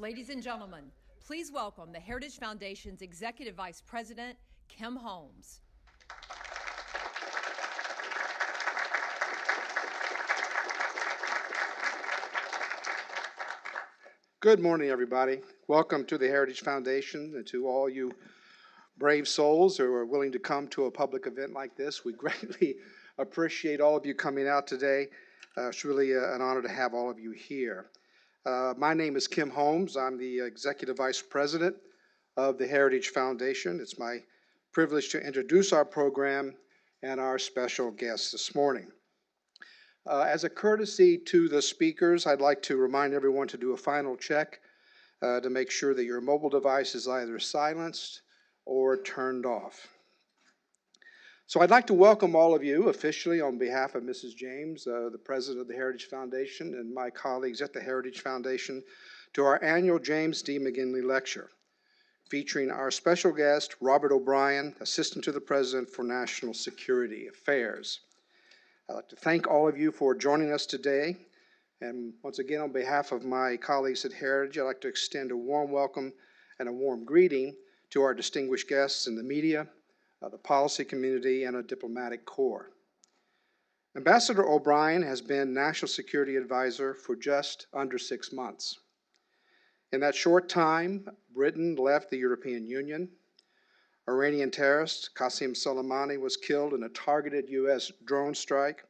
Ladies and gentlemen, please welcome the Heritage Foundation's Executive Vice President, Kim Holmes. Good morning, everybody. Welcome to the Heritage Foundation and to all you brave souls who are willing to come to a public event like this. We greatly appreciate all of you coming out today. It's really an honor to have all of you here. My name is Kim Holmes. I'm the Executive Vice President of the Heritage Foundation. It's my privilege to introduce our program and our special guest this morning. As a courtesy to the speakers, I'd like to remind everyone to do a final check to make sure that your mobile device is either silenced or turned off. So I'd like to welcome all of you officially on behalf of Mrs. James, the President of the Heritage Foundation, and my colleagues at the Heritage Foundation to our annual James D. McGinley Lecture, featuring our special guest, Robert O'Brien, Assistant to the President for National Security Affairs. I'd like to thank all of you for joining us today. And once again, on behalf of my colleagues at Heritage, I'd like to extend a warm welcome and a warm greeting to our distinguished guests in the media, the policy community, and a diplomatic corps. Ambassador O'Brien has been National Security Advisor for just under 6 months. In that short time, Britain left the European Union. Iranian terrorist Qasem Soleimani was killed in a targeted U.S. drone strike,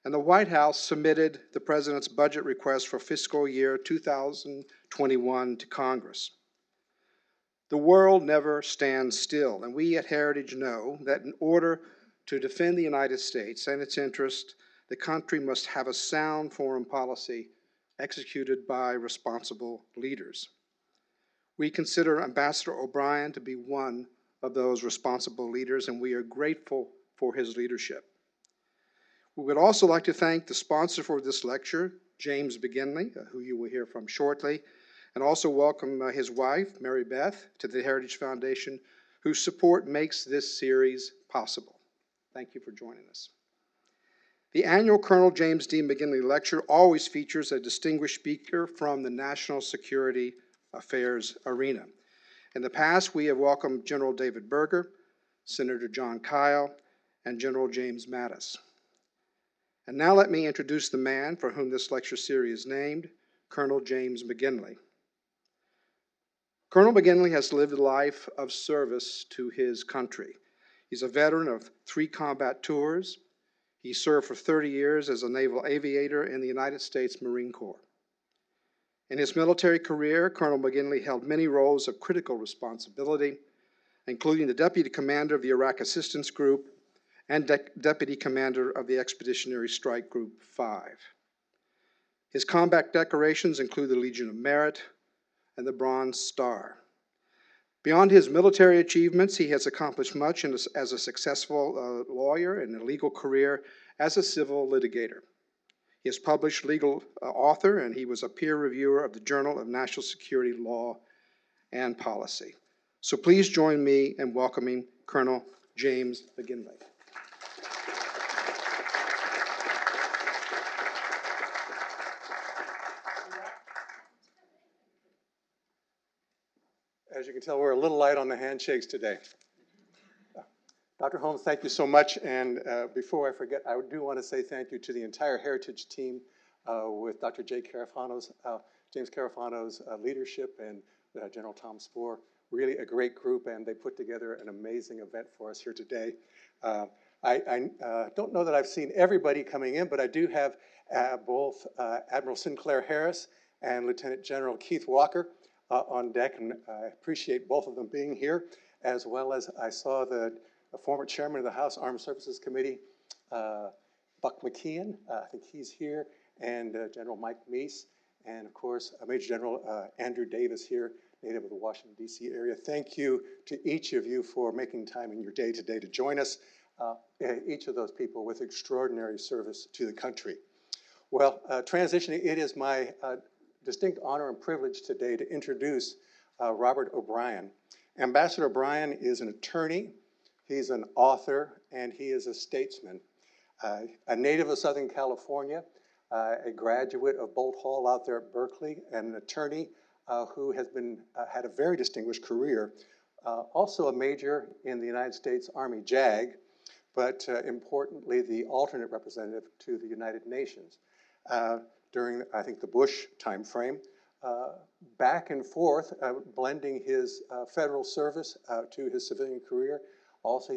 and the White House submitted the President's budget request for fiscal year 2021 to Congress. The world never stands still, and we at Heritage know that in order to defend the United States and its interests, the country must have a sound foreign policy executed by responsible leaders. We consider Ambassador O'Brien to be one of those responsible leaders, and we are grateful for his leadership. We would also like to thank the sponsor for this lecture, James McGinley, who you will hear from shortly, and also welcome his wife, Mary Beth, to the Heritage Foundation, whose support makes this series possible. Thank you for joining us. The annual Colonel James D. McGinley Lecture always features a distinguished speaker from the national security affairs arena. In the past, we have welcomed General David Berger, Senator John Kyle, and General James Mattis. And now let me introduce the man for whom this lecture series is named, Colonel James McGinley. Colonel McGinley has lived a life of service to his country. He's a veteran of 3 combat tours. He served for 30 years as a naval aviator in the United States Marine Corps. In his military career, Colonel McGinley held many roles of critical responsibility, including the Deputy Commander of the Iraq Assistance Group and Deputy Commander of the Expeditionary Strike Group 5. His combat decorations include the Legion of Merit and the Bronze Star. Beyond his military achievements, he has accomplished much as a successful lawyer and a legal career as a civil litigator. He is published legal author, and he was a peer reviewer of the Journal of National Security Law and Policy. So please join me in welcoming Colonel James McGinley. As you can tell, we're a little light on the handshakes today. Dr. Holmes, thank you so much. And before I forget, I do want to say thank you to the entire Heritage team with Dr. James Carafano's leadership and General Tom Spohr. Really a great group, and they put together an amazing event for us here today. I don't know that I've seen everybody coming in, but I do have both Admiral Sinclair Harris and Lieutenant General Keith Walker on deck, and I appreciate both of them being here, as well as I saw the former chairman of the House Armed Services Committee, Buck McKeon, I think he's here, and General Mike Meese, and of course, Major General Andrew Davis here, native of the Washington, D.C. area. Thank you to each of you for making time in your day today to join us, each of those people with extraordinary service to the country. Well, transitioning, it is my distinct honor and privilege today to introduce Robert O'Brien. Ambassador O'Brien is an attorney, he's an author, and he is a statesman. A native of Southern California, a graduate of Bolt Hall out there at Berkeley, and an attorney who has had a very distinguished career, also a major in the United States Army JAG, but importantly, the alternate representative to the United Nations during, I think, the Bush timeframe, back and forth, blending his federal service to his civilian career.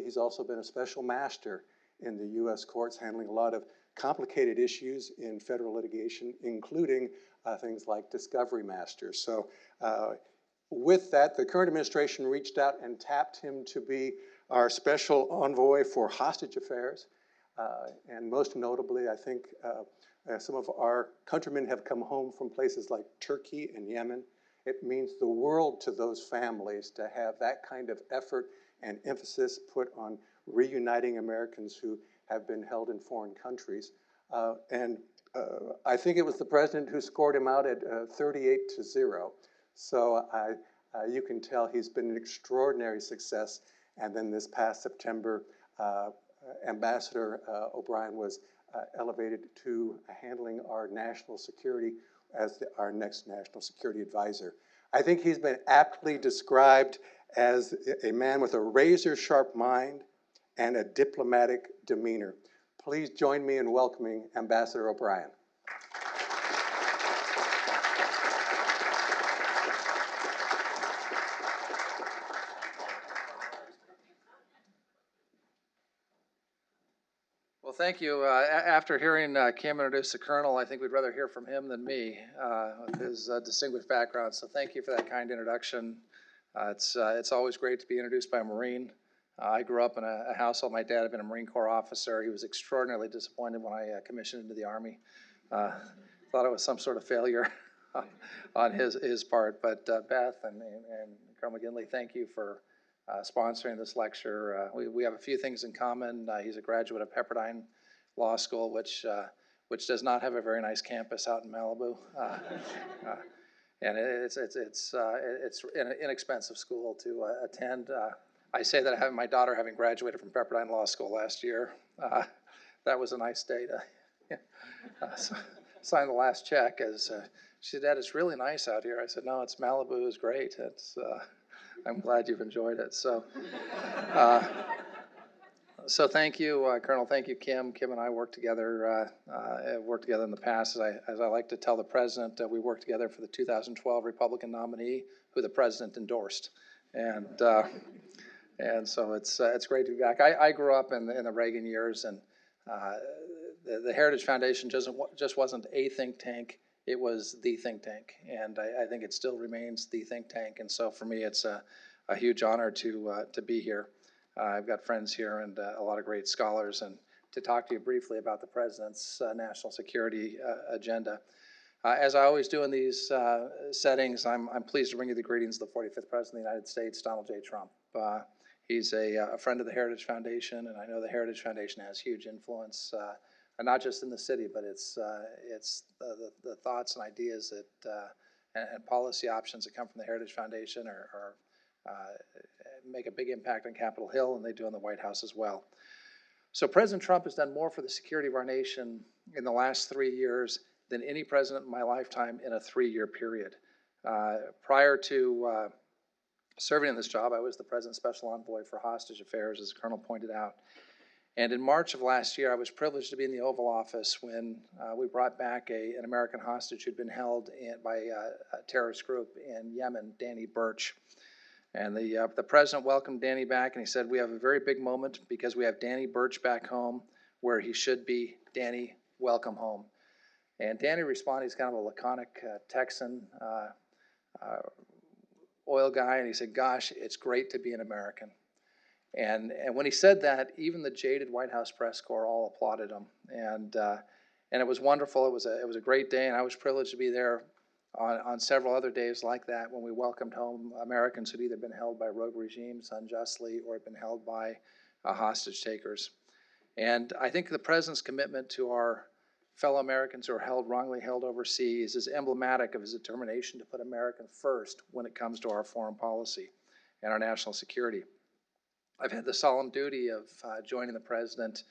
He's also been a special master in the U.S. courts, handling a lot of complicated issues in federal litigation, including things like discovery masters. So with that, the current administration reached out and tapped him to be our special envoy for hostage affairs. And most notably, I think some of our countrymen have come home from places like Turkey and Yemen. It means the world to those families to have that kind of effort and emphasis put on reuniting Americans who have been held in foreign countries. I think it was the president who scored him out at 38-0. So you can tell he's been an extraordinary success. And then this past September, Ambassador OBrien was elevated to handling our national security as our next national security advisor. I think he's been aptly described as a man with a razor-sharp mind and a diplomatic demeanor. Please join me in welcoming Ambassador OBrien. Well, thank you. After hearing Kim introduce the Colonel, I think we'd rather hear from him than me with his distinguished background. So thank you for that kind introduction. It's always great to be introduced by a Marine. I grew up in a household. My dad had been a Marine Corps officer. He was extraordinarily disappointed when I commissioned into the Army. Thought it was some sort of failure on his part. But Beth and Colonel McGinley, thank you for sponsoring this lecture. We have a few things in common. He's a graduate of Pepperdine Law School, which does not have a very nice campus out in Malibu. And it's an inexpensive school to attend. I say that my daughter, having graduated from Pepperdine Law School last year, that was a nice day to sign the last check. She said, "Dad, it's really nice out here." I said, "No, it's Malibu is great. I'm glad you've enjoyed it." So thank you, Colonel. Thank you, Kim. Kim and I worked together in the past. As I like to tell the president, we worked together for the 2012 Republican nominee, who the president endorsed, and so it's great to be back. I grew up in the Reagan years, and the Heritage Foundation just wasn't a think tank. It was the think tank, and I think it still remains the think tank. And so for me, it's a huge honor to be here. I've got friends here and a lot of great scholars, and to talk to you briefly about the President's national security agenda. As I always do in these settings, I'm pleased to bring you the greetings of the 45th President of the United States, Donald J. Trump. He's a friend of the Heritage Foundation, and I know the Heritage Foundation has huge influence, not just in the city, but it's the thoughts and ideas that and policy options that come from the Heritage Foundation are make a big impact on Capitol Hill, and they do in the White House as well. So President Trump has done more for the security of our nation in the last 3 years than any president in my lifetime in a 3-year period. Prior to serving in this job, I was the President's Special Envoy for Hostage Affairs, as the Colonel pointed out. And in March of last year, I was privileged to be in the Oval Office when we brought back an American hostage who'd been held by a terrorist group in Yemen, Danny Birch. And the President welcomed Danny back, and he said, "We have a very big moment because we have Danny Birch back home where he should be. Danny, welcome home." And Danny responded. He's kind of a laconic Texan oil guy, and he said, "Gosh, it's great to be an American." And when he said that, even the jaded White House press corps all applauded him, and it was wonderful. It was a great day, and I was privileged to be there on several other days like that when we welcomed home Americans who'd either been held by rogue regimes unjustly or had been held by hostage takers. And I think the President's commitment to our fellow Americans who are wrongly held overseas is emblematic of his determination to put America first when it comes to our foreign policy and our national security. I've had the solemn duty of joining the President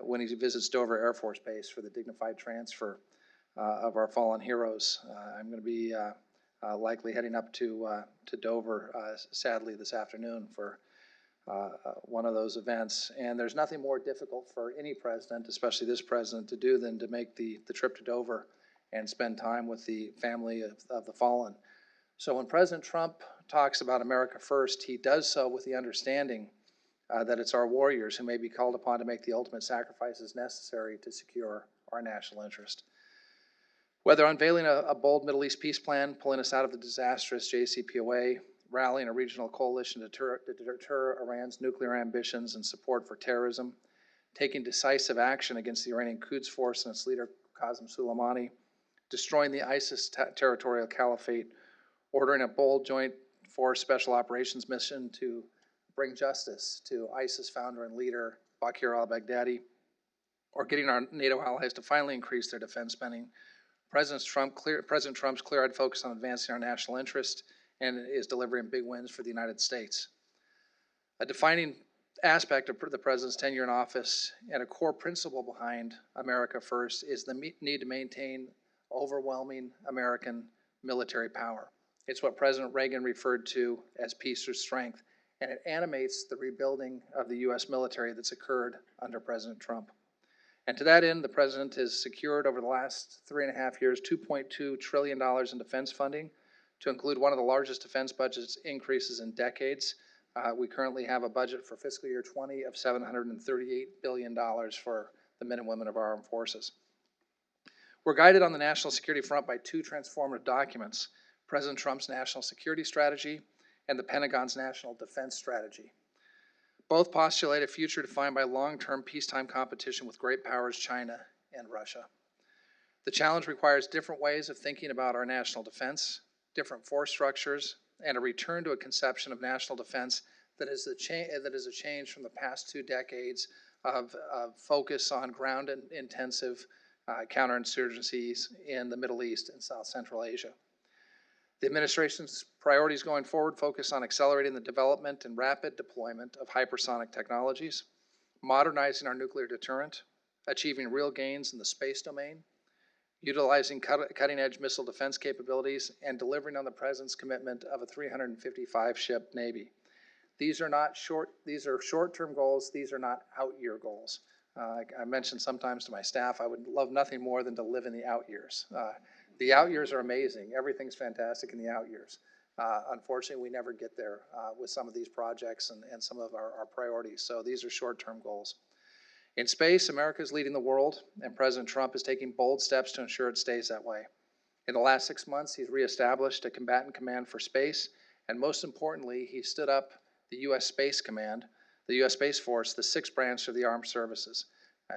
when he visits Dover Air Force Base for the dignified transfer of our fallen heroes. I'm going to be likely heading up to Dover, sadly, this afternoon for one of those events. And there's nothing more difficult for any president, especially this president, to do than to make the trip to Dover and spend time with the family of the fallen. So when President Trump talks about America first, he does so with the understanding that it's our warriors who may be called upon to make the ultimate sacrifices necessary to secure our national interest. Whether unveiling a bold Middle East peace plan, pulling us out of the disastrous JCPOA, rallying a regional coalition to deter Iran's nuclear ambitions and support for terrorism, taking decisive action against the Iranian Quds Force and its leader Qasem Soleimani, destroying the ISIS territorial caliphate, ordering a bold joint force special operations mission to bring justice to ISIS founder and leader Bashar al-Baghdadi, or getting our NATO allies to finally increase their defense spending. President Trump's clear-eyed focus on advancing our national interest and is delivering big wins for the United States. A defining aspect of the president's tenure in office and a core principle behind America First is the need to maintain overwhelming American military power. It's what President Reagan referred to as peace through strength, and it animates the rebuilding of the U.S. military that's occurred under President Trump. And to that end, the president has secured over the last 3.5 years $2.2 trillion in defense funding, to include one of the largest defense budget increases in decades. We currently have a budget for fiscal year 20 of $738 billion for the men and women of our armed forces. We're guided on the national security front by two transformative documents: President Trump's National Security Strategy and the Pentagon's National Defense Strategy. Both postulate a future defined by long-term peacetime competition with great powers China and Russia. The challenge requires different ways of thinking about our national defense, different force structures, and a return to a conception of national defense that is a change from the past 2 decades of focus on ground-intensive counterinsurgencies in the Middle East and South Central Asia. The administration's priorities going forward focus on accelerating the development and rapid deployment of hypersonic technologies, modernizing our nuclear deterrent, achieving real gains in the space domain, utilizing cutting-edge missile defense capabilities, and delivering on the president's commitment of a 355-ship Navy. These are short-term goals. These are not out-year goals. I mentioned sometimes to my staff, I would love nothing more than to live in the out years. The out years are amazing. Everything's fantastic in the out years. Unfortunately, we never get there with some of these projects and some of our priorities. So these are short-term goals. In space, America is leading the world, and President Trump is taking bold steps to ensure it stays that way. In the last 6 months, he's reestablished a combatant command for space, and most importantly, he stood up the U.S. Space Command, the U.S. Space Force, the 6th branch of the armed services.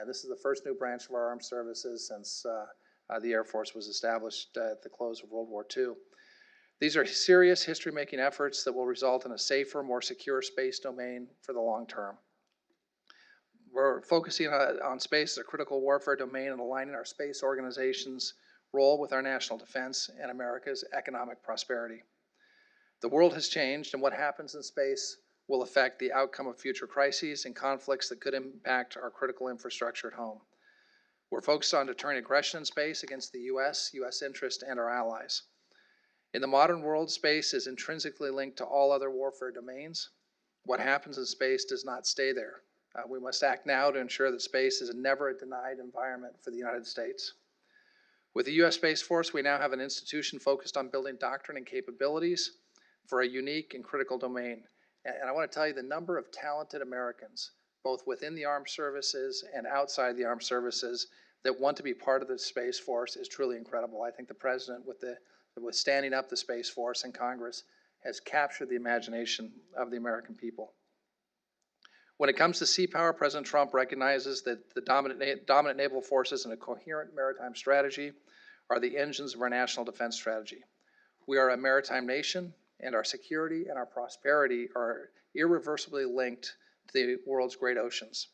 This is the first new branch of our armed services since the Air Force was established at the close of World War II. These are serious history-making efforts that will result in a safer, more secure space domain for the long term. We're focusing on space as a critical warfare domain and aligning our space organization's role with our national defense and America's economic prosperity. The world has changed, and what happens in space will affect the outcome of future crises and conflicts that could impact our critical infrastructure at home. We're focused on deterring aggression in space against the U.S. interest, and our allies. In the modern world, space is intrinsically linked to all other warfare domains. What happens in space does not stay there. We must act now to ensure that space is never a denied environment for the United States. With the U.S. Space Force, we now have an institution focused on building doctrine and capabilities for a unique and critical domain. And I want to tell you, the number of talented Americans, both within the armed services and outside the armed services, that want to be part of the Space Force is truly incredible. I think the president, with standing up the Space Force in Congress, has captured the imagination of the American people. When it comes to sea power, President Trump recognizes that the dominant naval forces and a coherent maritime strategy are the engines of our national defense strategy. We are a maritime nation, and our security and our prosperity are irreversibly linked to the world's great oceans.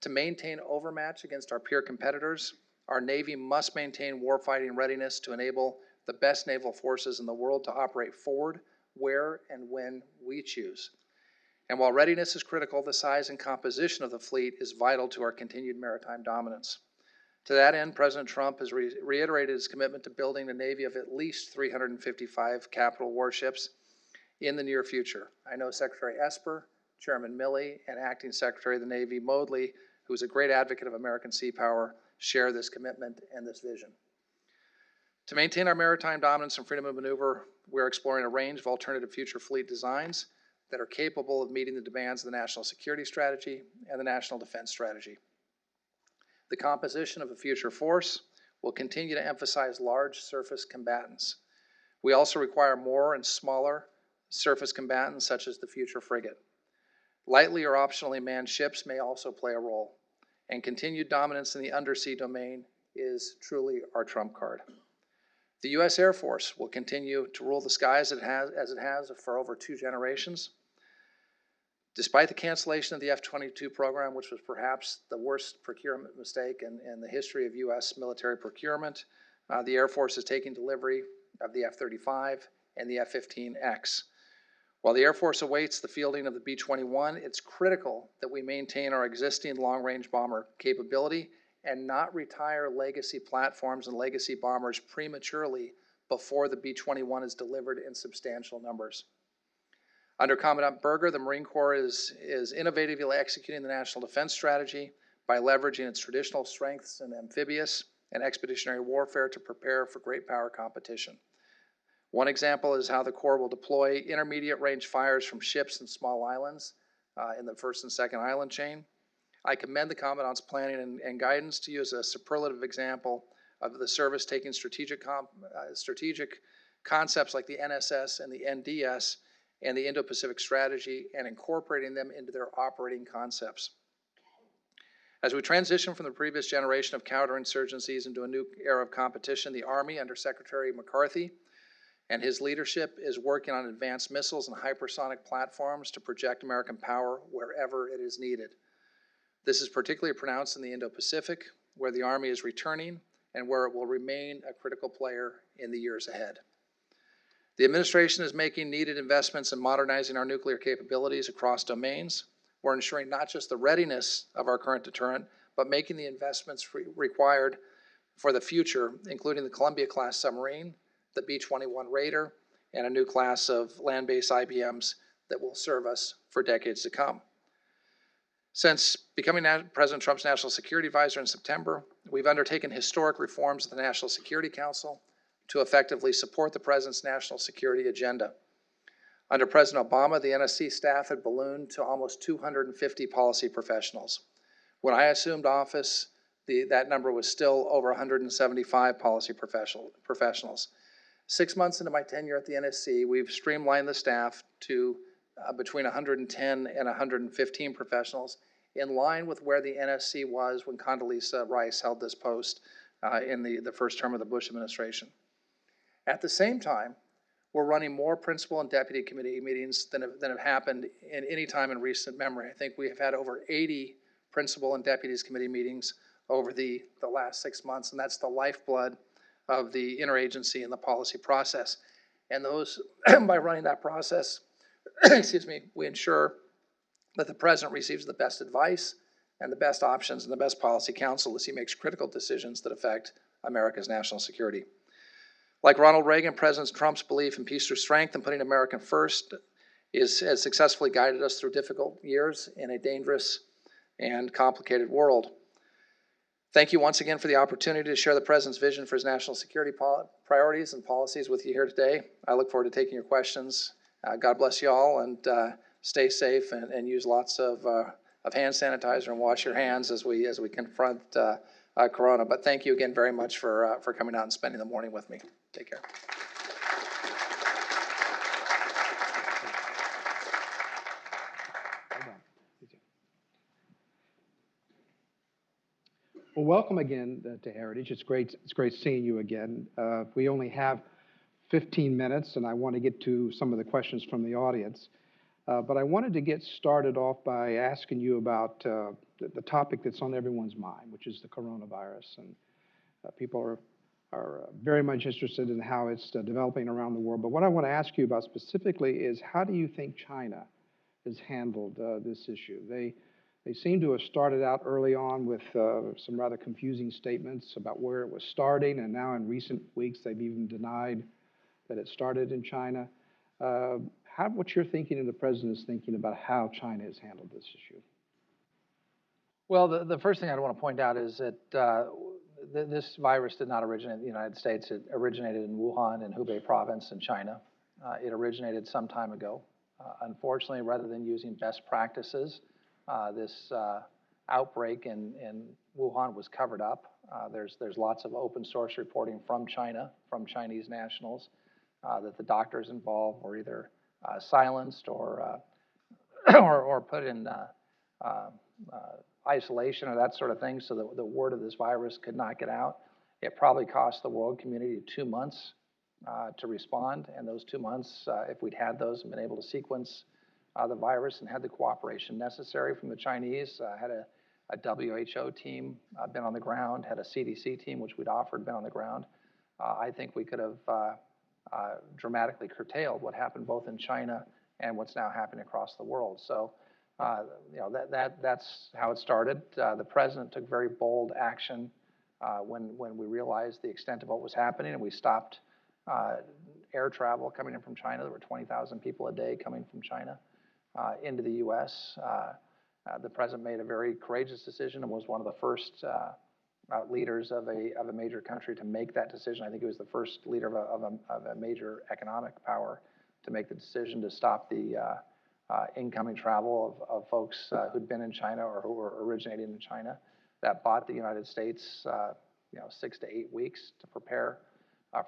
To maintain overmatch against our peer competitors, our Navy must maintain warfighting readiness to enable the best naval forces in the world to operate forward where and when we choose. And while readiness is critical, the size and composition of the fleet is vital to our continued maritime dominance. To that end, President Trump has reiterated his commitment to building a Navy of at least 355 capital warships in the near future. I know Secretary Esper, Chairman Milley, and Acting Secretary of the Navy Modly, who is a great advocate of American sea power, share this commitment and this vision. To maintain our maritime dominance and freedom of maneuver, we're exploring a range of alternative future fleet designs that are capable of meeting the demands of the national security strategy and the national defense strategy. The composition of a future force will continue to emphasize large surface combatants. We also require more and smaller surface combatants, such as the future frigate. Lightly or optionally manned ships may also play a role, and continued dominance in the undersea domain is truly our trump card. The U.S. Air Force will continue to rule the skies as it has for over 2 generations. Despite the cancellation of the F-22 program, which was perhaps the worst procurement mistake in the history of U.S. military procurement, the Air Force is taking delivery of the F-35 and the F-15X. While the Air Force awaits the fielding of the B-21, it's critical that we maintain our existing long-range bomber capability and not retire legacy platforms and legacy bombers prematurely before the B-21 is delivered in substantial numbers. Under Commandant Berger, the Marine Corps is innovatively executing the national defense strategy by leveraging its traditional strengths in amphibious and expeditionary warfare to prepare for great power competition. One example is how the Corps will deploy intermediate range fires from ships and small islands in the first and second island chain. I commend the Commandant's planning and guidance to you as a superlative example of the service taking strategic concepts like the NSS and the NDS and the Indo-Pacific strategy and incorporating them into their operating concepts. As we transition from the previous generation of counterinsurgencies into a new era of competition, the Army under Secretary McCarthy and his leadership is working on advanced missiles and hypersonic platforms to project American power wherever it is needed. This is particularly pronounced in the Indo-Pacific, where the Army is returning and where it will remain a critical player in the years ahead. The administration is making needed investments in modernizing our nuclear capabilities across domains. We're ensuring not just the readiness of our current deterrent, but making the investments required for the future, including the Columbia-class submarine, the B-21 Raider, and a new class of land-based IBMs that will serve us for decades to come. Since becoming President Trump's National Security Advisor in September, we've undertaken historic reforms of the National Security Council to effectively support the President's national security agenda. Under President Obama, the NSC staff had ballooned to almost 250 policy professionals. When I assumed office, that number was still over 175 policy professionals. 6 months into my tenure at the NSC, we've streamlined the staff to between 110 and 115 professionals, in line with where the NSC was when Condoleezza Rice held this post in the first term of the Bush administration. At the same time, we're running more principal and deputy committee meetings than have happened in any time in recent memory. I think we have had over 80 principal and deputies committee meetings over the last 6 months, and that's the lifeblood of the interagency and the policy process. And those, by running that process, excuse me, we ensure that the President receives the best advice and the best options and the best policy counsel as he makes critical decisions that affect America's national security. Like Ronald Reagan, President Trump's belief in peace through strength and putting America first has successfully guided us through difficult years in a dangerous and complicated world. Thank you once again for the opportunity to share the President's vision for his national security priorities and policies with you here today. I look forward to taking your questions. God bless you all, and stay safe and use lots of hand sanitizer and wash your hands as we confront Corona. But thank you again very much for coming out and spending the morning with me. Take care. Well, welcome again to Heritage. It's great seeing you again. We only have 15 minutes, and I want to get to some of the questions from the audience. But I wanted to get started off by asking you about the topic that's on everyone's mind, which is the coronavirus. And people are very much interested in how it's developing around the world. But what I want to ask you about specifically is, how do you think China has handled this issue? They seem to have started out early on with some rather confusing statements about where it was starting, and now in recent weeks they've even denied that it started in China. What's your thinking and the president's thinking about how China has handled this issue? Well, the first thing I want to point out is that this virus did not originate in the United States. It originated in Wuhan in Hubei province in China. It originated some time ago. Unfortunately, rather than using best practices, this outbreak in Wuhan was covered up. There's lots of open source reporting from China, from Chinese nationals, that the doctors involved were either silenced or or put in isolation or that sort of thing, so that the word of this virus could not get out. It probably cost the world community 2 months to respond, and those 2 months, if we'd had those and been able to sequence the virus and had the cooperation necessary from the Chinese, had a WHO team been on the ground, had a CDC team, which we'd offered, been on the ground, I think we could have dramatically curtailed what happened both in China and what's now happening across the world. So, that's how it started. The president took very bold action when we realized the extent of what was happening, and we stopped air travel coming in from China. There were 20,000 people a day coming from China into the U.S. The president made a very courageous decision and was one of the first leaders of a major country to make that decision. I think he was the first leader of a major economic power to make the decision to stop the incoming travel of folks who'd been in China or who were originating in China. That bought the United States 6 to 8 weeks to prepare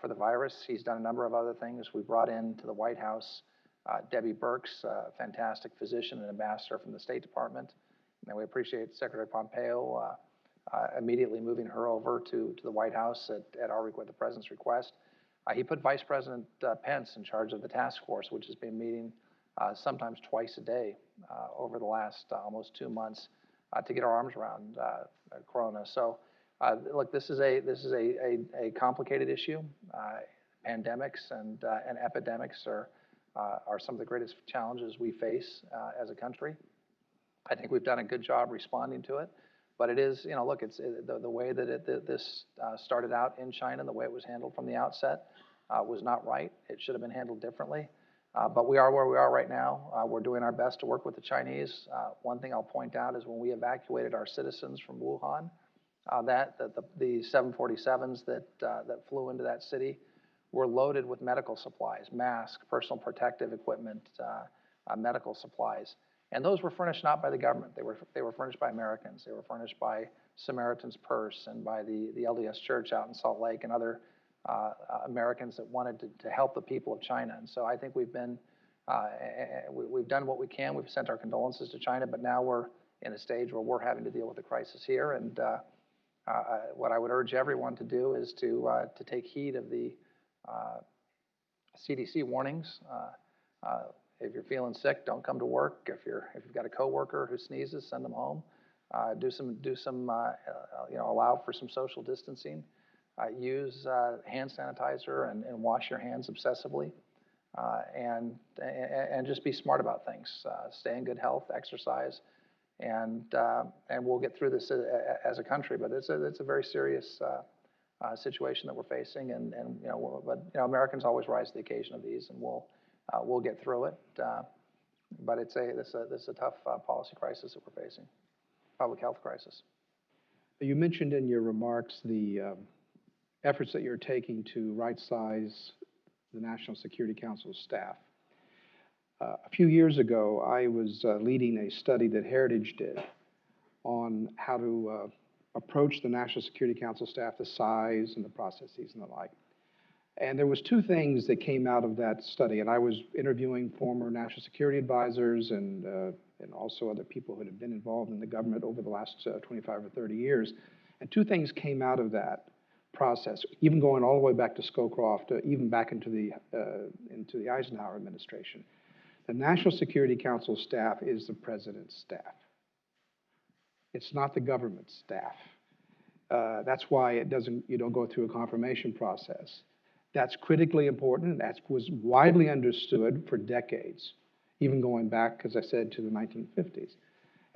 for the virus. He's done a number of other things. We brought into the White House Debbie Birx, a fantastic physician and ambassador from the State Department. And we appreciate Secretary Pompeo immediately moving her over to the White House at the president's request. He put Vice President Pence in charge of the task force, which has been meeting sometimes twice a day over the last almost 2 months to get our arms around Corona. So, look, this is a complicated issue. Pandemics and epidemics are some of the greatest challenges we face as a country. I think we've done a good job responding to it, but it is, look, it's the way that this started out in China, and the way it was handled from the outset was not right. It should have been handled differently. But we are where we are right now. We're doing our best to work with the Chinese. One thing I'll point out is when we evacuated our citizens from Wuhan, the 747s that flew into that city were loaded with medical supplies, masks, personal protective equipment, medical supplies. And those were furnished not by the government. They were furnished by Americans. They were furnished by Samaritan's Purse and by the LDS Church out in Salt Lake and other Americans that wanted to help the people of China. And so I think we've done what we can. We've sent our condolences to China, but now we're in a stage where we're having to deal with the crisis here. And what I would urge everyone to do is to take heed of the CDC warnings. If you're feeling sick, don't come to work. If you've got a coworker who sneezes, send them home. Allow for some social distancing. Use hand sanitizer and wash your hands obsessively, and just be smart about things. Stay in good health, exercise, and we'll get through this as a country. But it's a very serious situation that we're facing, and Americans always rise to the occasion of these, and we'll get through it. But this is a tough policy crisis that we're facing, public health crisis. You mentioned in your remarks the efforts that you're taking to right-size the National Security Council's staff. A few years ago, I was leading a study that Heritage did on how to approach the National Security Council staff, the size and the processes and the like. And there was two things that came out of that study, and I was interviewing former national security advisors and also other people who had been involved in the government over the last 25 or 30 years. And two things came out of that process, even going all the way back to Scowcroft, even back into the Eisenhower administration. The National Security Council staff is the president's staff. It's not the government staff. That's why you don't go through a confirmation process. That's critically important. That was widely understood for decades, even going back, as I said, to the 1950s.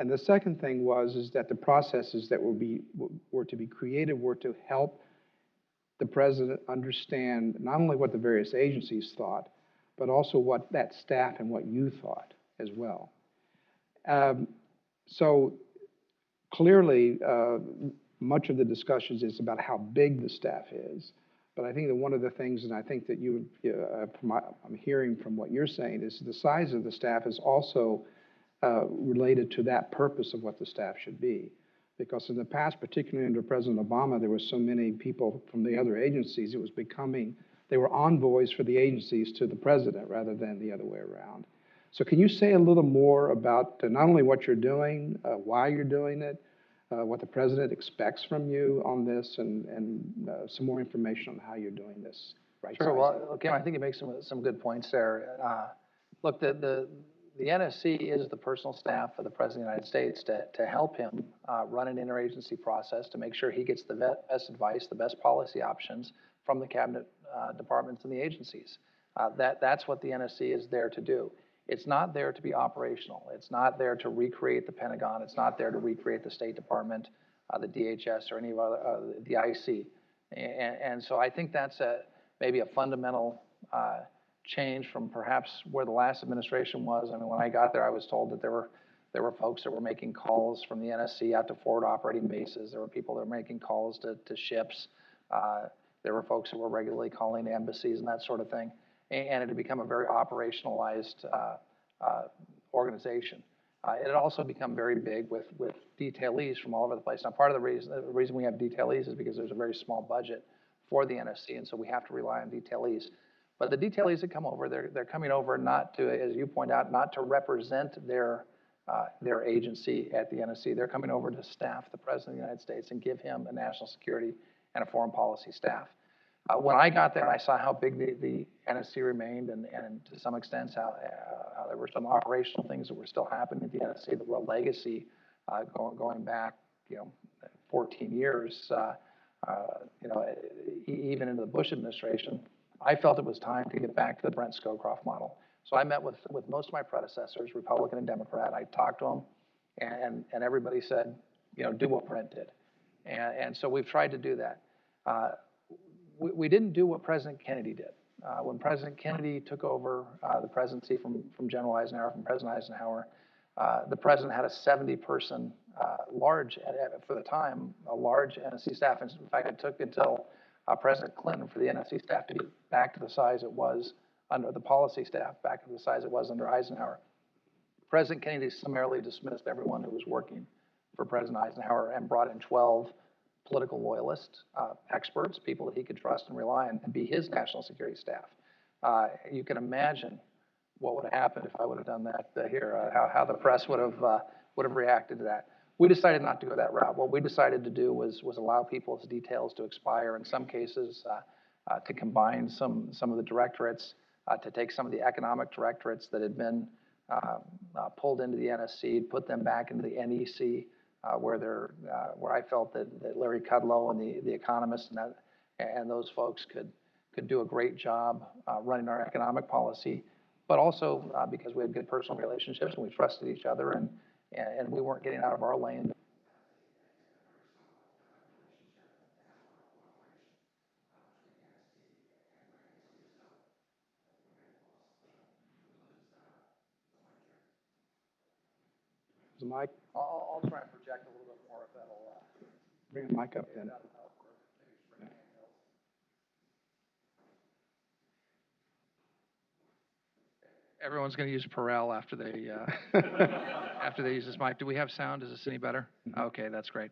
And the second thing is that the processes that were to be created were to help the president understand not only what the various agencies thought, but also what that staff and what you thought as well. So clearly, much of the discussions is about how big the staff is. But I think that one of the things, and I think that I'm hearing from what you're saying, is the size of the staff is also related to that purpose of what the staff should be. Because in the past, particularly under President Obama, there were so many people from the other agencies, it was becoming, they were envoys for the agencies to the president rather than the other way around. So can you say a little more about not only what you're doing, why you're doing it, what the president expects from you on this, and some more information on how you're doing this? Right. Sure. Well, Kim, I think you make some good points there. Look, the NSC is the personal staff of the President of the United States to help him run an interagency process to make sure he gets the best advice, the best policy options from the cabinet departments and the agencies. That's what the NSC is there to do. It's not there to be operational. It's not there to recreate the Pentagon. It's not there to recreate the State Department, the DHS, or any of the IC. And so I think that's maybe a fundamental change from perhaps where the last administration was. I mean, when I got there, I was told that there were folks that were making calls from the NSC out to forward operating bases. There were people that were making calls to ships. There were folks that were regularly calling embassies and that sort of thing. And it had become a very operationalized organization. It had also become very big with detailees from all over the place. Now, part of the reason we have detailees is because there's a very small budget for the NSC, and so we have to rely on detailees. But the detailees that come over, they're coming over not to, as you point out, not to represent their agency at the NSC. They're coming over to staff the President of the United States and give him a national security and a foreign policy staff. When I got there, I saw how big the NSC remained, and to some extent how there were some operational things that were still happening at the NSC that were a legacy going back, 14 years, even into the Bush administration. I felt it was time to get back to the Brent Scowcroft model. So I met with most of my predecessors, Republican and Democrat. I talked to them, and everybody said, do what Brent did. And so we've tried to do that. We didn't do what President Kennedy did. When President Kennedy took over the presidency from General Eisenhower, from President Eisenhower, the president had a 70-person large, for the time, a large NSC staff. In fact, it took until President Clinton for the NSC staff to get back to the size it was under the policy staff, back to the size it was under Eisenhower. President Kennedy summarily dismissed everyone who was working for President Eisenhower and brought in 12 political loyalists, experts, people that he could trust and rely on, and be his national security staff. You can imagine what would have happened if I would have done that here, how the press would have reacted to that. We decided not to go that route. What we decided to do was allow people's details to expire, in some cases to combine some of the directorates, to take some of the economic directorates that had been pulled into the NSC, put them back into the NEC, where I felt that Larry Kudlow and the economists and those folks could do a great job running our economic policy, but also because we had good personal relationships and we trusted each other, and we weren't getting out of our lane. Is the mic? I'll try and project a little bit more if that'll bring the mic up then. Everyone's going to use Perel after they after they use this mic. Do we have sound? Is this any better? Okay, that's great.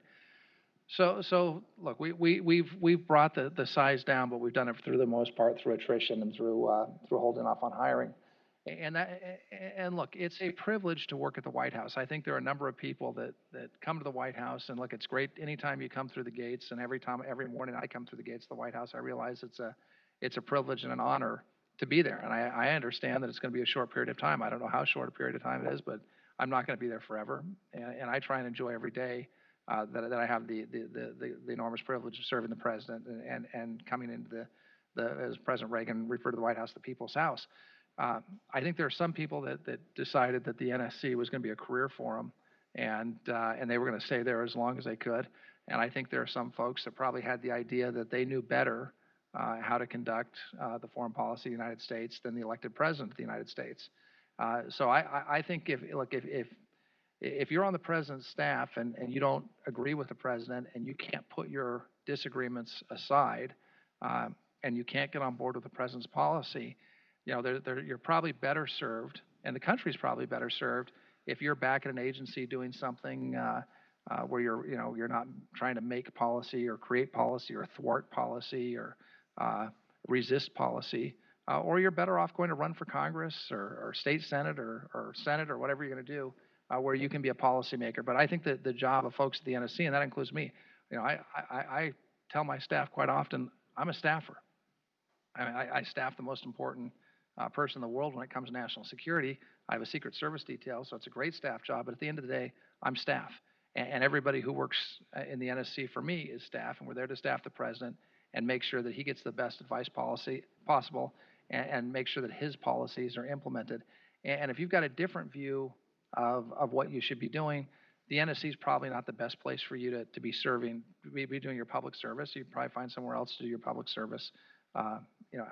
So look, we've brought the size down, but we've done it for the most part through attrition and through holding off on hiring. And look, it's a privilege to work at the White House. I think there are a number of people that come to the White House, and look, it's great anytime you come through the gates, and every morning I come through the gates of the White House, I realize it's a privilege and an honor to be there. And I understand that it's going to be a short period of time. I don't know how short a period of time it is, but I'm not going to be there forever. And I try and enjoy every day that I have the enormous privilege of serving the president and coming into as President Reagan referred to the White House, the people's house. I think there are some people that decided that the NSC was going to be a career for them, and they were going to stay there as long as they could. And I think there are some folks that probably had the idea that they knew better how to conduct the foreign policy of the United States than the elected president of the United States. So I think if you're on the president's staff and you don't agree with the president and you can't put your disagreements aside and you can't get on board with the president's policy, you're probably better served, and the country's probably better served if you're back at an agency doing something where you're not trying to make policy or create policy or thwart policy or resist policy, or you're better off going to run for Congress or state senate or Senate or whatever you're going to do, where you can be a policymaker. But I think that the job of folks at the NSC, and that includes me, I tell my staff quite often, I'm a staffer. I staff the most important person in the world when it comes to national security. I have a Secret Service detail, so it's a great staff job. But at the end of the day, I'm staff. And everybody who works in the NSC for me is staff, and we're there to staff the president and make sure that he gets the best advice policy possible and make sure that his policies are implemented. And if you've got a different view of what you should be doing, the NSC is probably not the best place for you to be serving, be doing your public service. You'd probably find somewhere else to do your public service,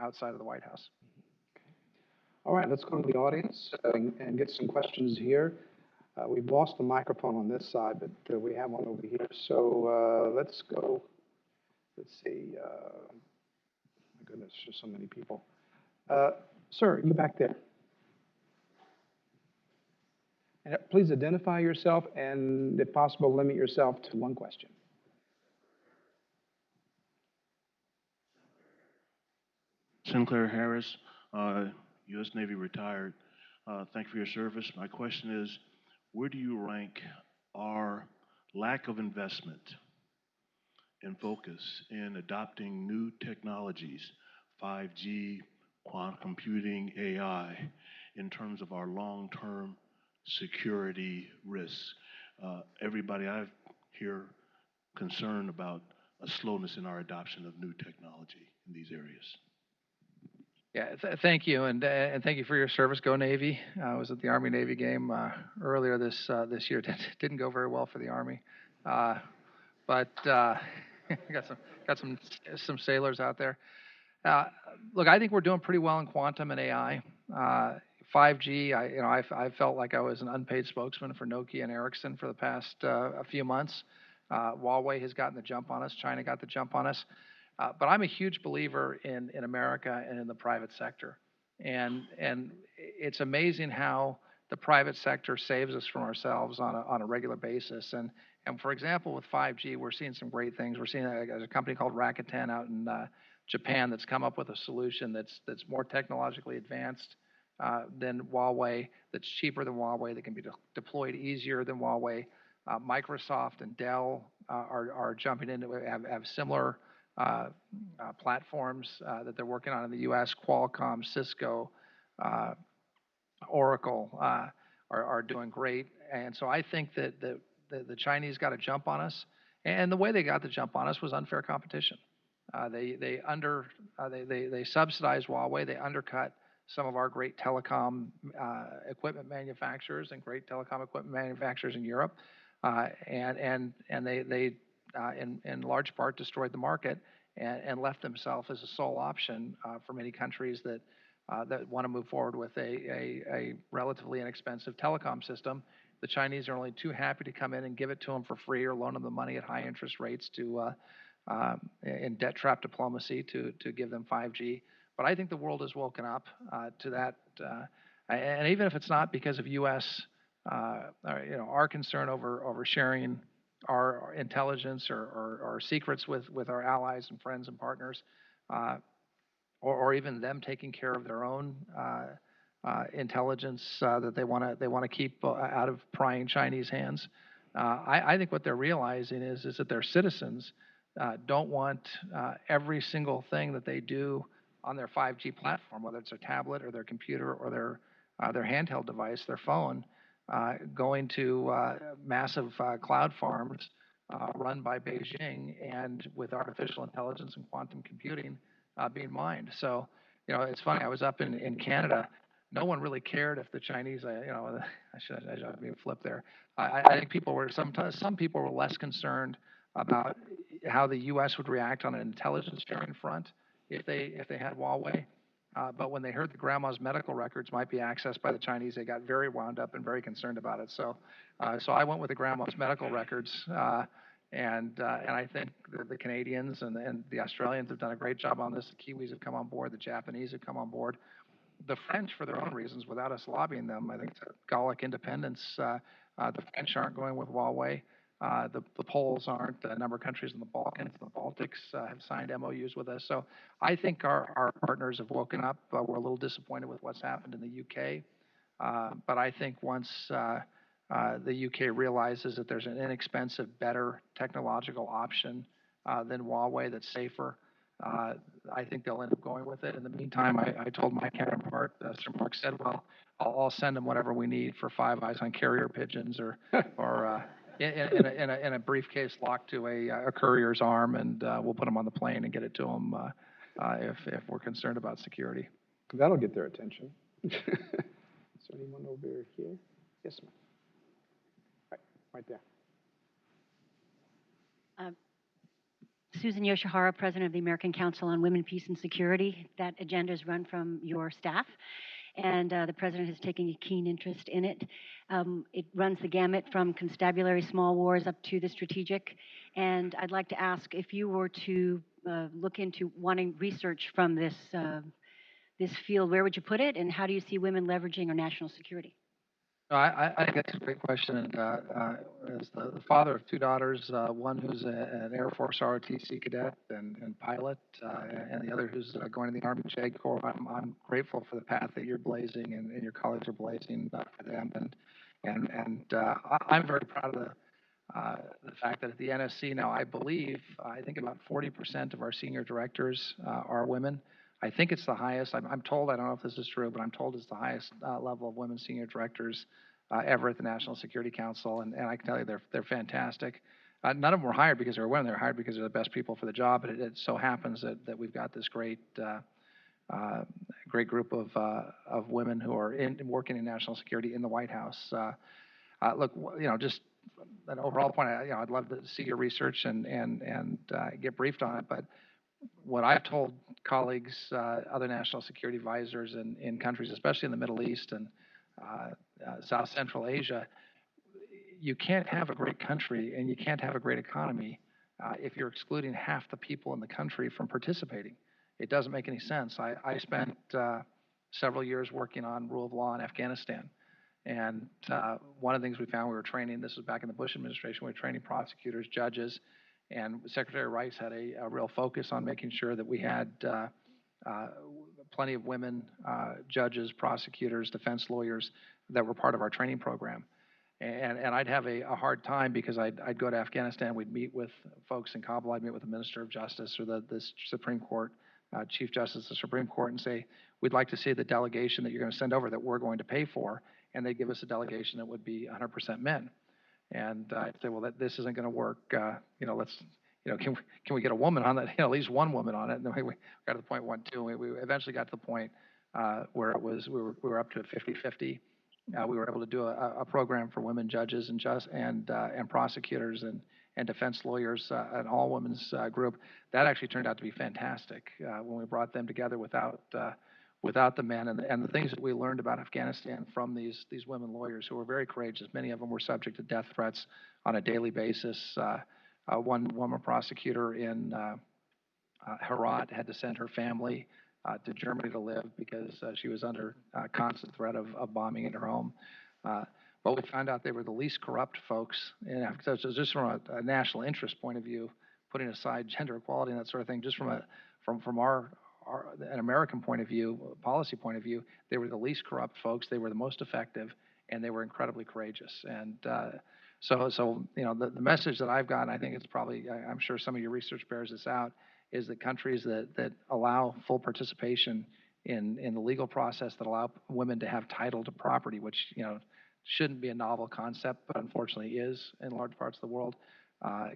outside of the White House. All right, let's go to the audience and get some questions here. We've lost the microphone on this side, but we have one over here. So let's go. Let's see. My goodness, there's so many people. Sir, you back there. And please identify yourself and, if possible, limit yourself to one question. Sinclair Harris, U.S. Navy retired. Thank you for your service. My question is, where do you rank our lack of investment and focus in adopting new technologies, 5G, quantum computing, AI, in terms of our long-term security risks? Everybody I hear concerned about a slowness in our adoption of new technology in these areas. Yeah, thank you, and thank you for your service. Go Navy! I was at the Army-Navy game earlier this year. Didn't go very well for the Army, but got some sailors out there. Look, I think we're doing pretty well in quantum and AI. 5G, I felt like I was an unpaid spokesman for Nokia and Ericsson for the past a few months. Huawei has gotten the jump on us. China got the jump on us. But I'm a huge believer in America and in the private sector. And it's amazing how the private sector saves us from ourselves on a regular basis. And for example, with 5G, we're seeing some great things. We're seeing a company called Rakuten out in Japan that's come up with a solution that's more technologically advanced than Huawei, that's cheaper than Huawei, that can be deployed easier than Huawei. Microsoft and Dell are jumping in. Have similar platforms that they're working on in the U.S. Qualcomm, Cisco, Oracle are doing great. And so I think that the Chinese got a jump on us. And the way they got the jump on us was unfair competition. They subsidized Huawei. They undercut some of our great telecom equipment manufacturers and great telecom equipment manufacturers in Europe. And they in large part destroyed the market and left themselves as a sole option for many countries that want to move forward with a relatively inexpensive telecom system. The Chinese are only too happy to come in and give it to them for free or loan them the money at high interest rates in debt trap diplomacy to give them 5G. But I think the world has woken up to that, and even if it's not because of U.S. Our concern over sharing our intelligence or secrets with our allies and friends and partners, or even them taking care of their own intelligence that they want to keep out of prying Chinese hands. I think what they're realizing is that their citizens don't want every single thing that they do on their 5G platform, whether it's their tablet or their computer or their handheld device, their phone, going to massive cloud farms run by Beijing and with artificial intelligence and quantum computing being mined. So, it's funny. I was up in Canada no one really cared if the Chinese, I should be a flip there. I think some people were less concerned about how the U.S. would react on an intelligence sharing front if they had Huawei. But when they heard that grandma's medical records might be accessed by the Chinese, they got very wound up and very concerned about it. So I went with the grandma's medical records, and I think the Canadians and the Australians have done a great job on this. The Kiwis have come on board. The Japanese have come on board. The French, for their own reasons, without us lobbying them, I think it's a Gallic independence. The French aren't going with Huawei. The Poles aren't. A number of countries in the Balkans, the Baltics have signed MOUs with us. So I think our partners have woken up. We're a little disappointed with what's happened in the UK. But I think once the UK realizes that there's an inexpensive, better technological option than Huawei that's safer, I think they'll end up going with it. In the meantime, I told my counterpart, Sir Mark said, well, I'll send them whatever we need for Five Eyes on carrier pigeons or in a briefcase locked to a courier's arm, and we'll put them on the plane and get it to them if we're concerned about security. That'll get their attention. Is there anyone over here? Yes, ma'am. Right there. Susan Yoshihara, President of the American Council on Women, Peace, and Security. That agenda is run from your staff, and the President has taken a keen interest in it. It runs the gamut from constabulary small wars up to the strategic, and I'd like to ask if you were to look into wanting research from this field, where would you put it, and how do you see women leveraging our national security? I think that's a great question. And as the father of two daughters, one who's an Air Force ROTC cadet and pilot, and the other who's going to the Army JAG Corps, I'm grateful for the path that you're blazing and your colleagues are blazing for them. And I'm very proud of the fact that at the NSC now, I think about 40% of our senior directors are women. I think it's the highest. I'm told, I don't know if this is true, but I'm told it's the highest level of women senior directors ever at the National Security Council, and I can tell you they're fantastic. None of them were hired because they were women. They were hired because they're the best people for the job. But it so happens that we've got this great group of women who are working in national security in the White House. Look, just an overall point. I'd love to see your research and get briefed on it, but what I've told colleagues, other national security advisors in countries, especially in the Middle East and South Central Asia, you can't have a great country and you can't have a great economy if you're excluding half the people in the country from participating. It doesn't make any sense. I spent several years working on rule of law in Afghanistan. And one of the things we found, we were training, this was back in the Bush administration, we were training prosecutors, judges, and Secretary Rice had a real focus on making sure that we had plenty of women judges, prosecutors, defense lawyers that were part of our training program. And I'd have a hard time because I'd go to Afghanistan, we'd meet with folks in Kabul, I'd meet with the Minister of Justice or the Supreme Court, Chief Justice of the Supreme Court, and say, we'd like to see the delegation that you're going to send over that we're going to pay for, and they'd give us a delegation that would be 100% men. And I'd say, well, this isn't going to work. Can we get a woman on that? At least one woman on it. And then we got to the point 1, 2. We eventually got to the point where it was we were up to 50-50. We were able to do a program for women judges and prosecutors and defense lawyers, an all women's group. That actually turned out to be fantastic when we brought them together without the men, and the things that we learned about Afghanistan from these women lawyers who were very courageous. Many of them were subject to death threats on a daily basis. One woman prosecutor in Herat had to send her family to Germany to live because she was under constant threat of bombing in her home. But we found out they were the least corrupt folks in Africa. So just from a national interest point of view, putting aside gender equality and that sort of thing, just from an American point of view, policy point of view, they were the least corrupt folks. They were the most effective, and they were incredibly courageous. And so the message that I've gotten, I think it's probably, I'm sure some of your research bears this out, is that countries that allow full participation in the legal process, that allow women to have title to property, which shouldn't be a novel concept, but unfortunately is in large parts of the world.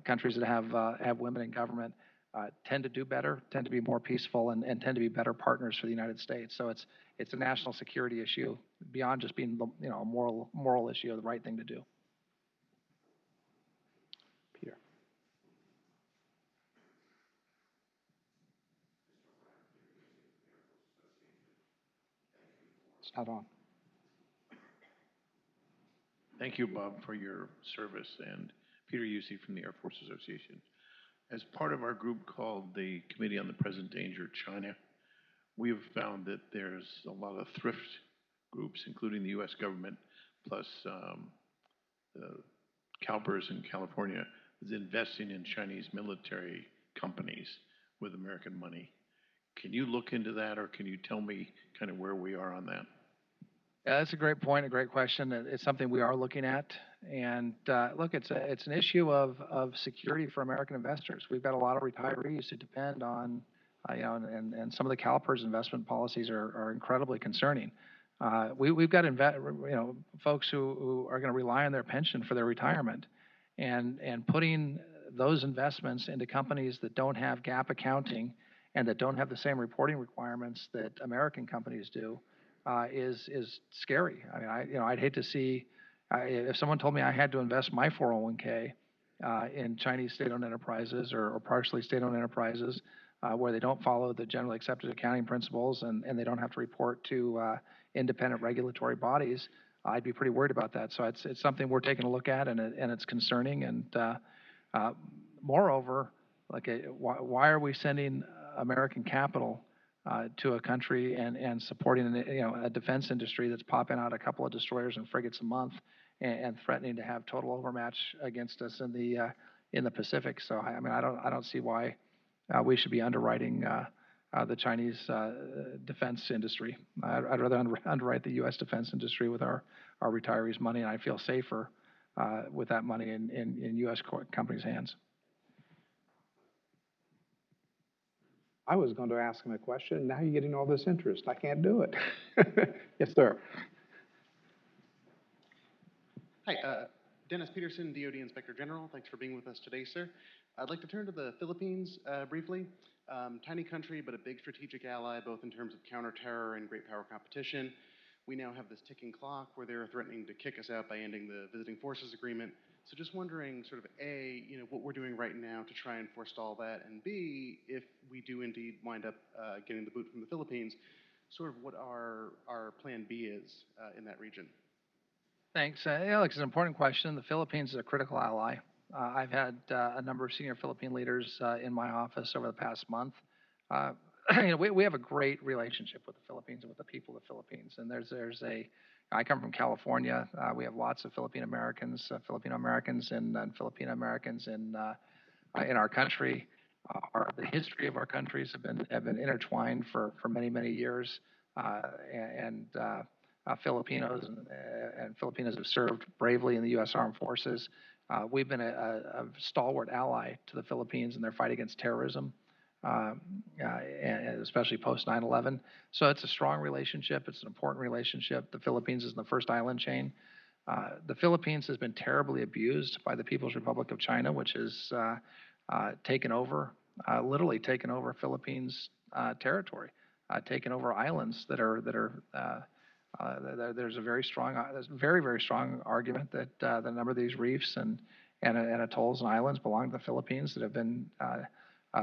Countries that have women in government, tend to do better, tend to be more peaceful, and tend to be better partners for the United States. So it's a national security issue beyond just being a moral issue, the right thing to do. Peter. It's not on. Thank you, Bob, for your service, and Peter Usey from the Air Force Association. As part of our group called the Committee on the Present Danger China, we have found that there's a lot of thrift groups, including the U.S. government, plus the CalPERS in California, is investing in Chinese military companies with American money. Can you look into that, or can you tell me kind of where we are on that? Yeah, that's a great point, a great question. It's something we are looking at. And look, it's an issue of security for American investors. We've got a lot of retirees who depend on, and some of the CalPERS investment policies are incredibly concerning. We've got folks who are going to rely on their pension for their retirement, and putting those investments into companies that don't have GAAP accounting and that don't have the same reporting requirements that American companies do is scary. I mean, I'd hate to see if someone told me I had to invest my 401k in Chinese state-owned enterprises or partially state-owned enterprises where they don't follow the generally accepted accounting principles and they don't have to report to independent regulatory bodies. I'd be pretty worried about that. So it's something we're taking a look at, and it's concerning. And moreover, why are we sending American capital to a country and supporting a defense industry that's popping out a couple of destroyers and frigates a month and threatening to have total overmatch against us in the Pacific? So I mean, I don't see why we should be underwriting the Chinese defense industry. I'd rather underwrite the U.S. defense industry with our retirees' money, and I feel safer with that money in U.S. companies' hands. I was going to ask him a question. Now you're getting all this interest. I can't do it. Yes, sir. Hi, Dennis Peterson, DoD Inspector General. Thanks for being with us today, sir. I'd like to turn to the Philippines briefly. Tiny country, but a big strategic ally, both in terms of counter-terror and great power competition. We now have this ticking clock where they're threatening to kick us out by ending the Visiting Forces Agreement. So just wondering, sort of A, what we're doing right now to try and forestall that, and B, if we do indeed wind up getting the boot from the Philippines, sort of what our plan B is in that region. Thanks. Alex, it's an important question. The Philippines is a critical ally. I've had a number of senior Philippine leaders in my office over the past month. We have a great relationship with the Philippines and with the people of the Philippines. And I come from California. We have lots of Filipino Americans and Filipino Americans in our country. The history of our countries have been intertwined for many years. Filipinos and Filipinos have served bravely in the U.S. Armed Forces. We've been a stalwart ally to the Philippines in their fight against terrorism, and especially post 9/11. So it's a strong relationship. It's an important relationship. The Philippines is in the first island chain. The Philippines has been terribly abused by the People's Republic of China, which has literally taken over Philippines territory, taken over islands that are there's a very strong argument that the number of these reefs and atolls and islands belong to the Philippines that have been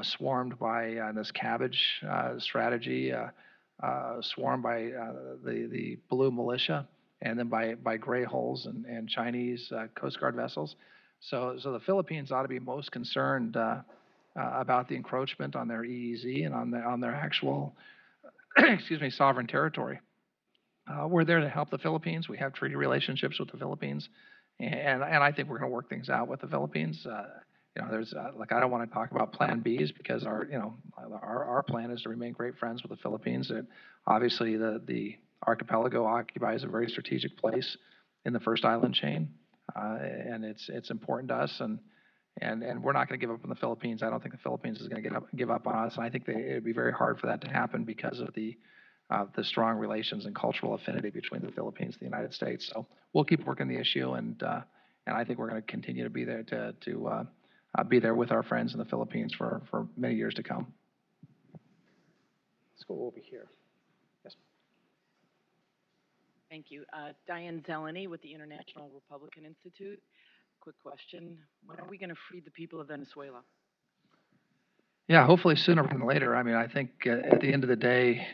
swarmed by this cabbage strategy, swarmed by the blue militia, and then by gray holes and Chinese Coast Guard vessels. So the Philippines ought to be most concerned about the encroachment on their EEZ and on their actual sovereign territory. We're there to help the Philippines. We have treaty relationships with the Philippines, and I think we're going to work things out with the Philippines. There's I don't want to talk about Plan Bs because our plan is to remain great friends with the Philippines. And obviously, the archipelago occupies a very strategic place in the first island chain, and it's important to us. And we're not going to give up on the Philippines. I don't think the Philippines is going to give up on us. And I think it would be very hard for that to happen because of the strong relations and cultural affinity between the Philippines and the United States. So we'll keep working the issue, and I think we're going to continue to be there to be there with our friends in the Philippines for many years to come. Let's go over here. Yes. Thank you. Diane Zeleny with the International Republican Institute. Quick question. When are we going to free the people of Venezuela? Yeah, hopefully sooner rather than later. I mean, I think at the end of the day,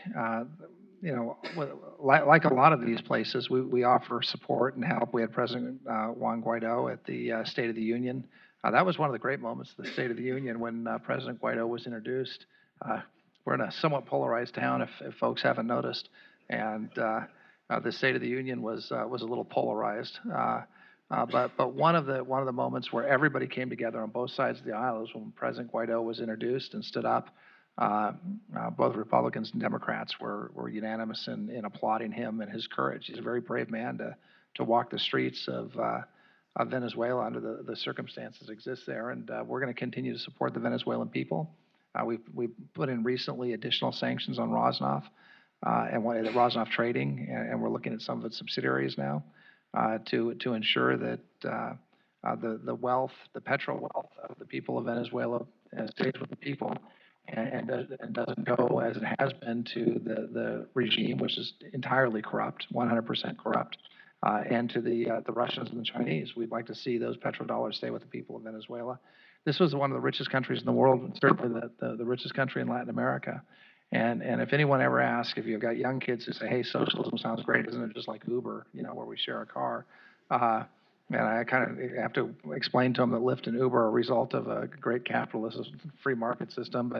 like a lot of these places, we offer support and help. We had President Juan Guaido at the State of the Union. That was one of the great moments of the State of the Union when President Guaido was introduced. We're in a somewhat polarized town, if folks haven't noticed, and the State of the Union was a little polarized. But one of the moments where everybody came together on both sides of the aisle was when President Guaido was introduced and stood up. Both Republicans and Democrats were unanimous in applauding him and his courage. He's a very brave man to walk the streets of Venezuela under the circumstances that exist there, and we're going to continue to support the Venezuelan people. We've put in recently additional sanctions on Rosneft and the Rosneft trading, and we're looking at some of its subsidiaries now. To ensure that the wealth, the petrol wealth of the people of Venezuela stays with the people and doesn't go, as it has been, to the regime, which is entirely corrupt, 100% corrupt, and to the Russians and the Chinese. We'd like to see those petrodollars stay with the people of Venezuela. This was one of the richest countries in the world, and certainly the richest country in Latin America. And if anyone ever asks, if you've got young kids who say, hey, socialism sounds great, isn't it just like Uber, where we share a car? And I kind of have to explain to them that Lyft and Uber are a result of a great capitalist free market system,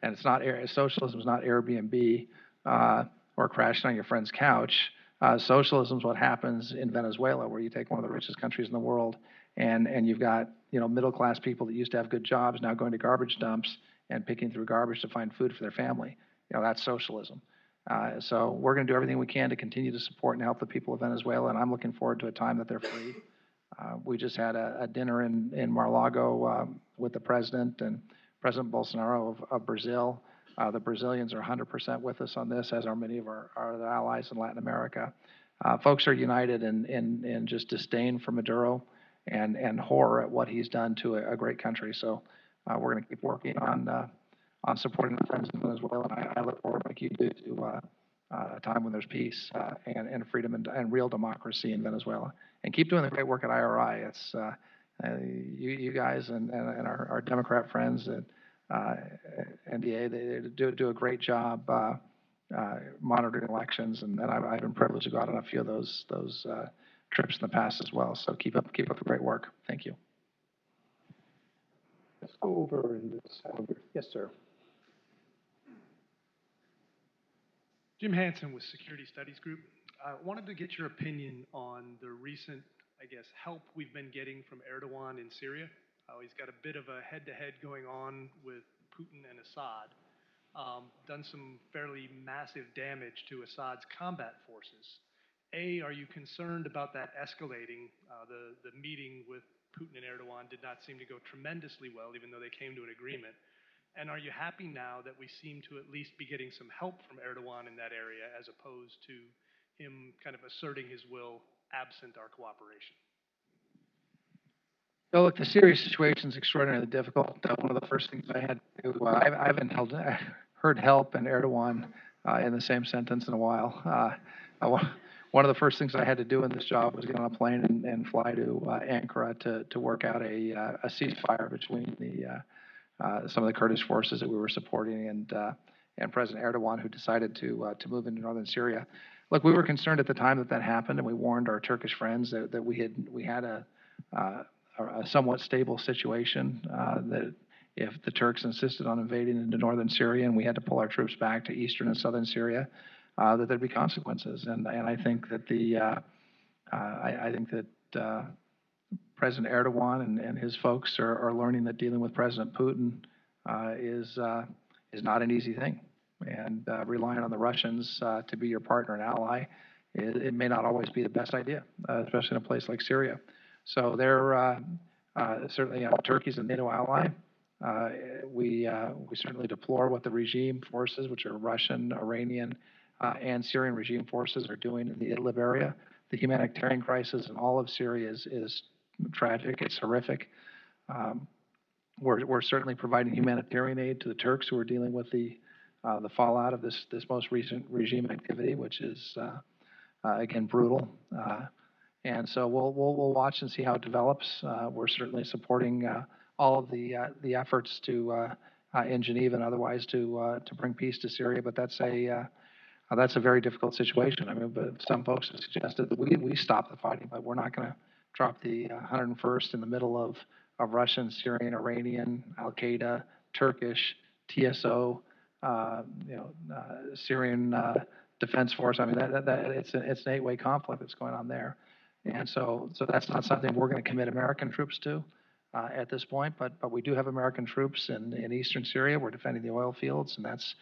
and it's not socialism is not Airbnb or crashing on your friend's couch. Socialism is what happens in Venezuela, where you take one of the richest countries in the world, and you've got middle class people that used to have good jobs now going to garbage dumps and picking through garbage to find food for their family. That's socialism. So we're going to do everything we can to continue to support and help the people of Venezuela, and I'm looking forward to a time that they're free. We just had a dinner in Mar-a-Lago with the president and President Bolsonaro of Brazil. The Brazilians are 100% with us on this, as are many of our other allies in Latin America. Folks are united in just disdain for Maduro and horror at what he's done to a great country. So we're going to keep working on supporting our friends in Venezuela, and I look forward, like you do, to a time when there's peace and freedom and real democracy in Venezuela. And keep doing the great work at IRI. It's you guys and our Democrat friends at NDA. They do a great job monitoring elections, and I've been privileged to go out on a few of those trips in the past as well. So keep up the great work. Thank you. Let's go over in this over. Yes, sir. Jim Hansen with Security Studies Group. I wanted to get your opinion on the recent, help we've been getting from Erdogan in Syria. He's got a bit of a head-to-head going on with Putin and Assad. Done some fairly massive damage to Assad's combat forces. Are you concerned about that escalating? The meeting with Putin and Erdogan did not seem to go tremendously well, even though they came to an agreement. And are you happy now that we seem to at least be getting some help from Erdogan in that area, as opposed to him kind of asserting his will absent our cooperation? So look, the Syria situation is extraordinarily difficult. One of the first things I had to do, I haven't heard help and Erdogan in the same sentence in a while. One of the first things I had to do in this job was get on a plane and fly to Ankara to work out a ceasefire between some of the Kurdish forces that we were supporting and President Erdogan, who decided to move into northern Syria. Look, we were concerned at the time that happened, and we warned our Turkish friends that we had a somewhat stable situation, that if the Turks insisted on invading into northern Syria and we had to pull our troops back to eastern and southern Syria, that there'd be consequences. And I think that President Erdogan and his folks are learning that dealing with President Putin is not an easy thing, and relying on the Russians to be your partner and ally, it may not always be the best idea, especially in a place like Syria. So they're certainly Turkey's a NATO ally. We certainly deplore what the regime forces, which are Russian, Iranian, and Syrian regime forces, are doing in the Idlib area. The humanitarian crisis in all of Syria is tragic. It's horrific. we're certainly providing humanitarian aid to the Turks who are dealing with the fallout of this most recent regime activity, which is again brutal. And so we'll watch and see how it develops. We're certainly supporting all of the efforts to in Geneva and otherwise to bring peace to Syria. But that's a very difficult situation. I mean, but some folks have suggested that we stop the fighting, but we're not going to drop the 101st in the middle of Russian, Syrian, Iranian, Al Qaeda, Turkish, TSO, Syrian Defense Force. I mean, it's an 8-way conflict that's going on there. And so that's not something we're going to commit American troops to at this point. But we do have American troops in eastern Syria. We're defending the oil fields, and that's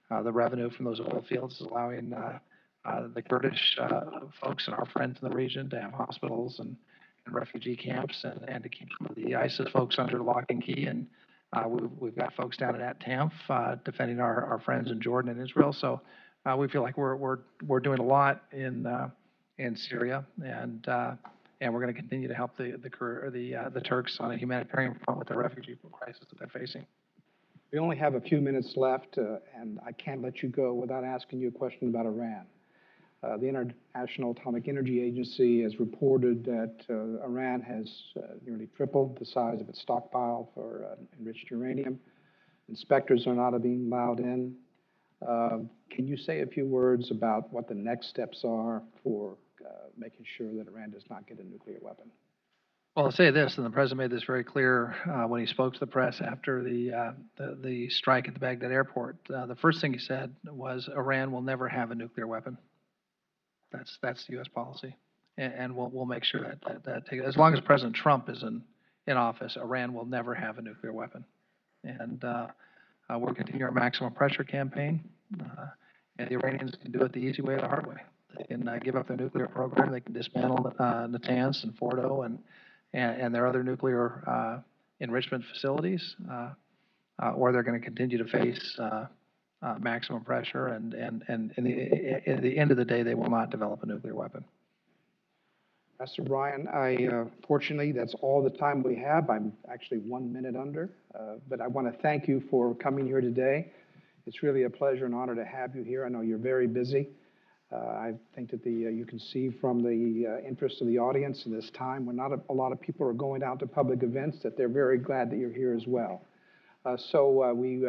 the revenue from those oil fields is allowing the Kurdish folks and our friends in the region to have hospitals and refugee camps and to keep some of the ISIS folks under lock and key. And we've got folks down at Tanf defending our friends in Jordan and Israel. So we feel like we're doing a lot in Syria, and we're going to continue to help the Turks on a humanitarian front with the refugee crisis that they're facing. We only have a few minutes left, and I can't let you go without asking you a question about Iran. The International Atomic Energy Agency has reported that Iran has nearly tripled the size of its stockpile for enriched uranium. Inspectors are not being allowed in. Can you say a few words about what the next steps are for making sure that Iran does not get a nuclear weapon? Well, I'll say this, and the president made this very clear when he spoke to the press after the strike at the Baghdad airport. The first thing he said was Iran will never have a nuclear weapon. That's the U.S. policy, and we'll make sure that as long as President Trump is in office, Iran will never have a nuclear weapon. And we'll continue our maximum pressure campaign, and the Iranians can do it the easy way or the hard way. They can give up their nuclear program. They can dismantle Natanz and Fordo and their other nuclear enrichment facilities, or they're going to continue to face maximum pressure, and at the end of the day, they will not develop a nuclear weapon. Mr. O'Brien, fortunately, that's all the time we have. I'm actually 1 minute under, but I want to thank you for coming here today. It's really a pleasure and honor to have you here. I know you're very busy. I think that you can see from the interest of the audience in this time, when not a lot of people are going out to public events, that they're very glad that you're here as well. So we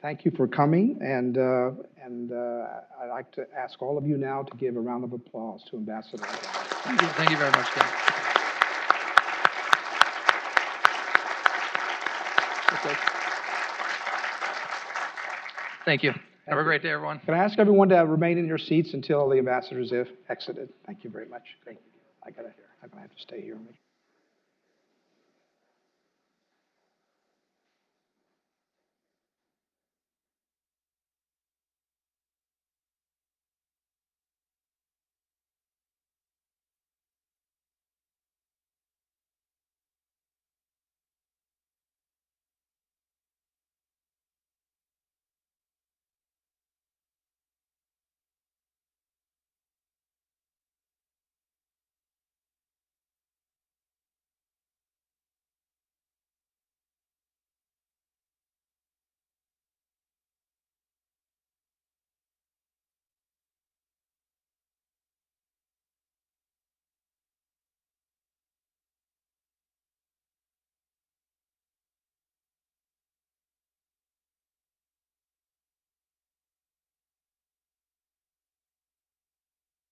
thank you for coming, and I'd like to ask all of you now to give a round of applause to Ambassador. Thank you very much, Ken. Thank you. Have a great day, everyone. Can I ask everyone to remain in your seats until the ambassadors have exited? Thank you very much. Thank you. I'm gonna have to stay here.